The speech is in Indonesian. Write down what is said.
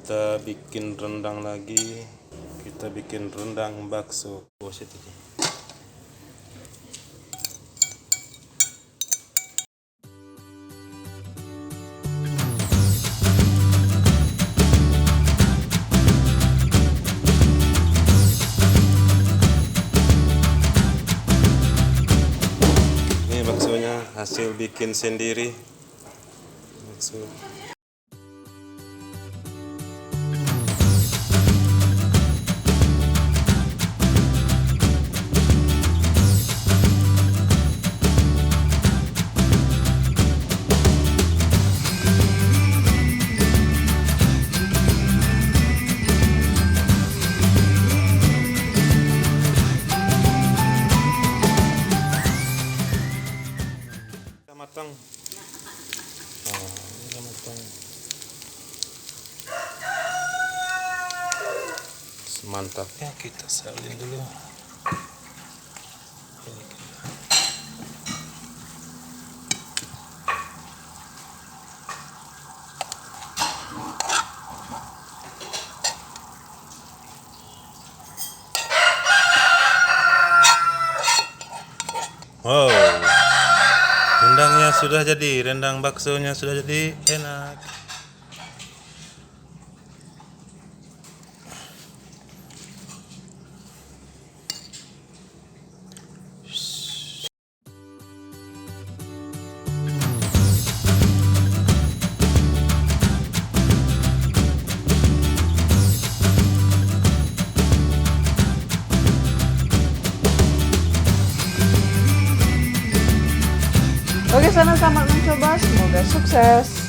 Kita bikin rendang lagi. Kita bikin rendang bakso. Ini baksonya hasil bikin sendiri. Bakso. Matang. Udah matang. Semantapnya kita salin dulu. Wow. Rendangnya sudah jadi, rendang baksonya sudah jadi, enak. Oke, selamat mencoba, semoga sukses.